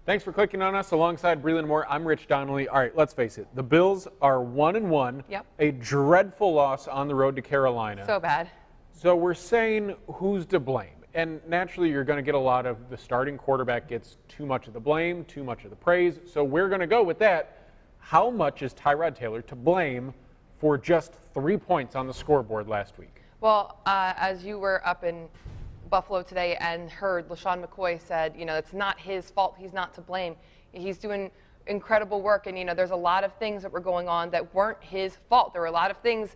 Thanks for clicking on us. Alongside Breland Moore, I'm Rich Donnelly. All right, let's face it. The Bills are 1-1. Yep. A dreadful loss on the road to Carolina. So bad. So we're saying who's to blame. And naturally, you're going to get a lot of the starting quarterback gets too much of the blame, too much of the praise. So we're going to go with that. How much is Tyrod Taylor to blame for just 3 points on the scoreboard last week? Well, as you were up in Buffalo today and heard LaShawn McCoy said, it's not his fault. He's not to blame. He's doing incredible work. And, there's a lot of things that were going on that weren't his fault. There were a lot of things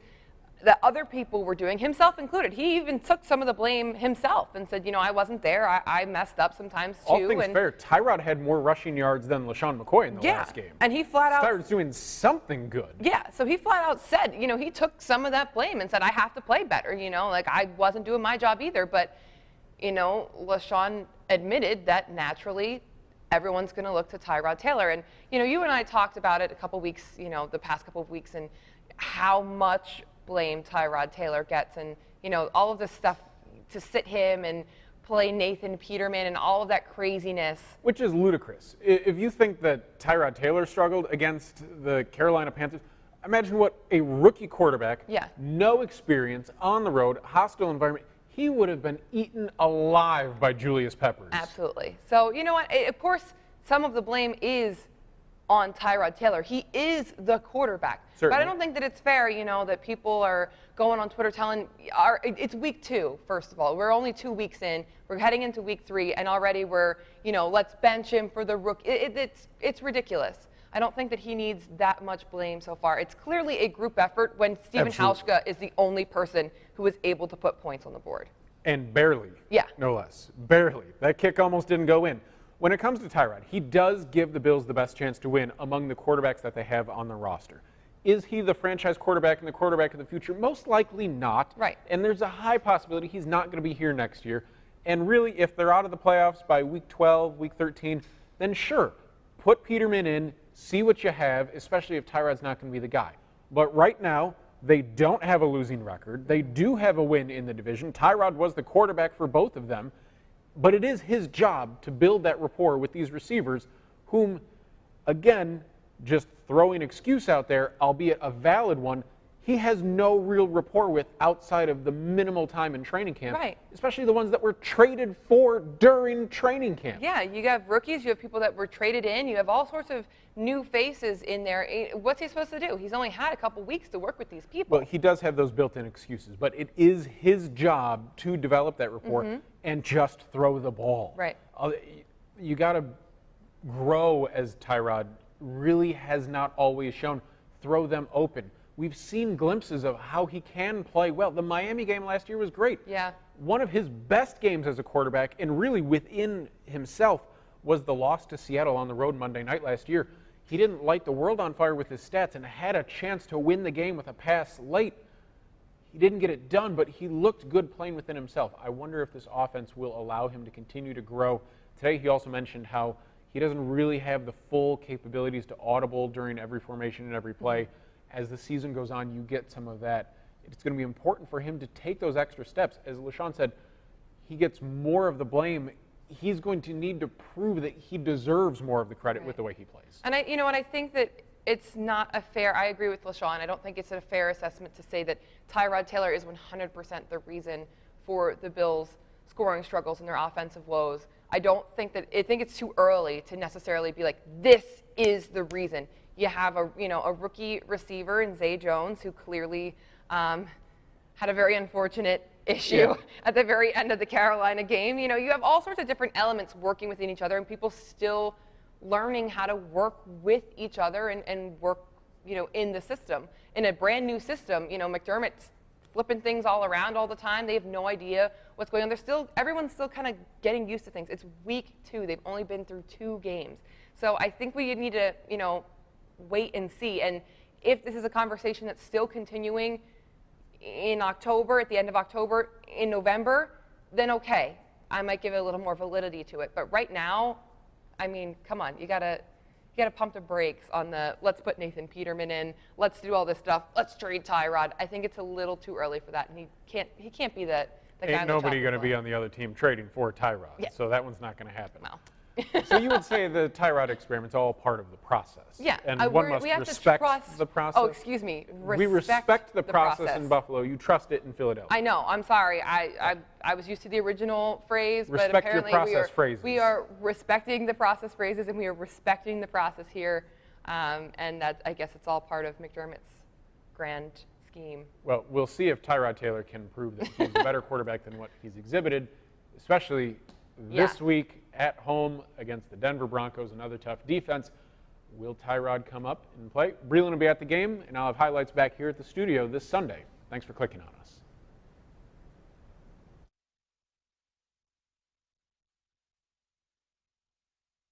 that other people were doing, himself included. He even took some of the blame himself and said, I wasn't there. I messed up sometimes too. All things fair, Tyrod had more rushing yards than LaShawn McCoy in the last game. And he flat out... Tyrod's doing something good. Yeah, so he flat out said, he took some of that blame and said, I have to play better, like I wasn't doing my job either. But, LaShawn admitted that naturally everyone's going to look to Tyrod Taylor. And, you and I talked about it a couple weeks, the past couple of weeks, and how much blame Tyrod Taylor gets, and all of this stuff to sit him and play Nathan Peterman and all of that craziness, which is ludicrous. If you think that Tyrod Taylor struggled against the Carolina Panthers, imagine what a rookie quarterback, no experience, on the road, hostile environment, he would have been eaten alive by Julius Peppers. Absolutely. So you know what? Of course, some of the blame is on Tyrod Taylor. He is the quarterback. Certainly. But I don't think that it's fair, that people are going on Twitter telling, it's week 2, first of all. We're only 2 weeks in. We're heading into week 3, and already we're, let's bench him for the rookie. It's ridiculous. I don't think that he needs that much blame so far. It's clearly a group effort when Stephen Hauschka is the only person who was able to put points on the board. And barely. Yeah. No less. Barely. That kick almost didn't go in. When it comes to Tyrod, he does give the Bills the best chance to win among the quarterbacks that they have on the roster. Is he the franchise quarterback and the quarterback of the future? Most likely not. Right. And there's a high possibility he's not going to be here next year. And really, if they're out of the playoffs by week 12, week 13, then sure, put Peterman in, see what you have, especially if Tyrod's not going to be the guy. But right now, they don't have a losing record. They do have a win in the division. Tyrod was the quarterback for both of them. But it is his job to build that rapport with these receivers whom, again, just throwing excuse out there, albeit a valid one, he has no real rapport with outside of the minimal time in training camp, right. Especially the ones that were traded for during training camp. Yeah, you have rookies, you have people that were traded in, you have all sorts of new faces in there. What's he supposed to do? He's only had a couple weeks to work with these people. Well, he does have those built-in excuses, but it is his job to develop that rapport and just throw the ball. Right. You got to grow as Tyrod really has not always shown. Throw them open. We've seen glimpses of how he can play well. The Miami game last year was great. Yeah. One of his best games as a quarterback, and really within himself, was the loss to Seattle on the road Monday night last year. He didn't light the world on fire with his stats and had a chance to win the game with a pass late. He didn't get it done, but he looked good playing within himself. I wonder if this offense will allow him to continue to grow. Today he also mentioned how he doesn't really have the full capabilities to audible during every formation and every play. As the season goes on, you get some of that. It's going to be important for him to take those extra steps. As LaShawn said, he gets more of the blame. He's going to need to prove that he deserves more of the credit with the way he plays. And I think that it's not a fair, I agree with LaShawn, I don't think it's a fair assessment to say that Tyrod Taylor is 100% the reason for the Bills' scoring struggles and their offensive woes. I think it's too early to necessarily be like, this is the reason. You have a rookie receiver in Zay Jones who clearly had a very unfortunate issue at the very end of the Carolina game. You have all sorts of different elements working within each other and people still learning how to work with each other and work, in the system. In a brand new system, McDermott's flipping things all around all the time. They have no idea what's going on. Everyone's still kind of getting used to things. It's week 2. They've only been through 2 games. So I think we need to, wait and see. And if this is a conversation that's still continuing in October, at the end of October, in November, then okay, I might give it a little more validity to it. But right now, I mean, come on, you gotta pump the brakes on the let's put Nathan Peterman in, let's do all this stuff, let's trade Tyrod. I think it's a little too early for that, and he can't be the guy. Ain't nobody going to be on the other team trading for Tyrod, Yeah. so that one's not going to happen. No. So you would say the Tyrod experiment's all part of the process. Yeah, And one must we have respect to trust the process. Oh, excuse me. We respect the process in Buffalo. You trust it in Philadelphia. I know. I'm sorry. I was used to the original phrase, Respect but apparently your process phrases. we are respecting the process phrases, and we are respecting the process here. And that, I guess, it's all part of McDermott's grand scheme. Well, we'll see if Tyrod Taylor can prove that he's a better quarterback than what he's exhibited, especially this week at home against the Denver Broncos, another tough defense. Will Tyrod come up and play? Breland will be at the game, and I'll have highlights back here at the studio this Sunday. Thanks for clicking on us.